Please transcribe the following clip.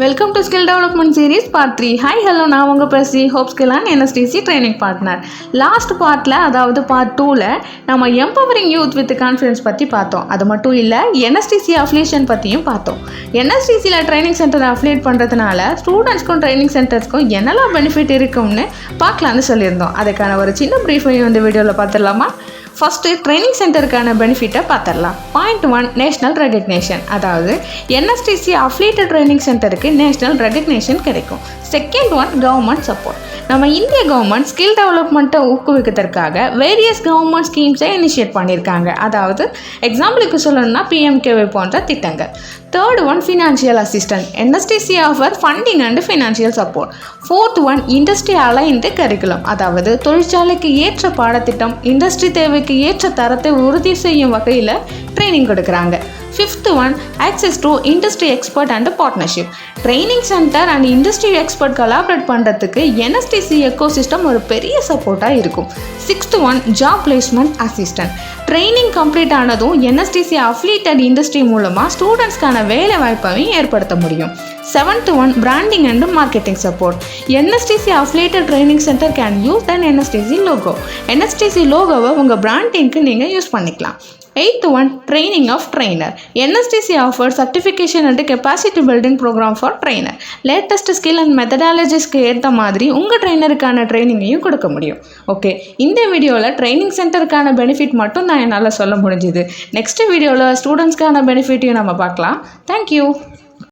Welcome to skill development series part 3. Hi hello, நான் உங்கள் பிரசி hope skill and NSDC training partner. Last பார்ட்டில், அதாவது பார்ட் 2ல் நம்ம எம்பவரிங் யூத் வித் கான்ஃபிடன்ஸ் பற்றி பார்த்தோம். அது மட்டும் இல்லை, என்எஸ்டிசி அஃபிலியேஷன் பற்றியும் பார்த்தோம். என்எஸ்டிசியில் ட்ரைனிங் சென்டரை அஃபிலியேட் பண்ணுறதுனால ஸ்டூடெண்ட்ஸ்க்கும் ட்ரைனிங் சென்டர்ஸ்க்கும் என்னெல்லாம் பெனிஃபிட் இருக்கும்னு பார்க்கலான்னு சொல்லியிருந்தோம். அதுக்கான ஒரு சின்ன ப்ரீஃபையும் இந்த வீடியோவில் பார்த்துடலாமா? ஃபஸ்ட்டு ட்ரைனிங் சென்டருக்கான பெனிஃபிட்டை பார்த்துடலாம். Point 1, national recognition. அதாவது என்எஸ்டிசி அஃபிலியேட்டட் ட்ரைனிங் சென்டருக்கு நேஷ்னல் ரெகக்னேஷன் கிடைக்கும். Second one, government support. நம்ம இந்திய கவர்மெண்ட் ஸ்கில் டெவலப்மெண்ட்டை ஊக்குவிக்கிறதுக்காக வேரியஸ் கவர்மெண்ட் ஸ்கீம்ஸை இனிஷியேட் பண்ணியிருக்காங்க. அதாவது எக்ஸாம்பிளுக்கு சொல்லணும்னா பிஎம்கேவை போன்ற திட்டங்கள். Third one, financial assistant. NSDC offer funding and financial support. Fourth one, industry aligned curriculum. அதாவது தொழிற்சாலைக்கு ஏற்ற பாடத்திட்டம், இண்டஸ்ட்ரி தேவைக்கு ஏற்ற தரத்தை உறுதி செய்யும் வகையில் ட்ரைனிங் கொடுக்குறாங்க. Fifth one, access to industry expert and partnership. Training center and industry expert collaborate பண்ணுறதுக்கு என்எஸ்டிசி எக்கோசிஸ்டம் ஒரு பெரிய சப்போர்ட்டாக இருக்கும். Sixth one, job placement assistant. Training complete ஆனதும் என்எஸ்டிசி அஃபிலியேட்டட் இண்டஸ்ட்ரி மூலமாக ஸ்டூடெண்ட்ஸ்க்கான வேலை வாய்ப்பையும் ஏற்படுத்த முடியும். Seventh one, branding and marketing support. NSDC affiliated training center can use and NSDC logo. NSDC லோகோவை உங்கள் பிராண்டிங்க்கு நீங்கள் யூஸ் பண்ணிக்கலாம். Eighth one, training of trainer. NSDC offer certification and capacity building program for trainer. Latest skill and மெத்தடாலஜிஸ்க்கு ஏற்ற மாதிரி உங்கள் ட்ரெயினருக்கான ட்ரைனிங்கையும் கொடுக்க முடியும். ஓகே, இந்த வீடியோவில் ட்ரைனிங் சென்டருக்கான பெனிஃபிட் மட்டும் தான் என்னால் சொல்ல முடிஞ்சுது. நெக்ஸ்ட் வீடியோவில் ஸ்டூடெண்ட்ஸ்க்கான பெனிஃபிட்டையும் நம்ம பார்க்கலாம். தேங்க்யூ.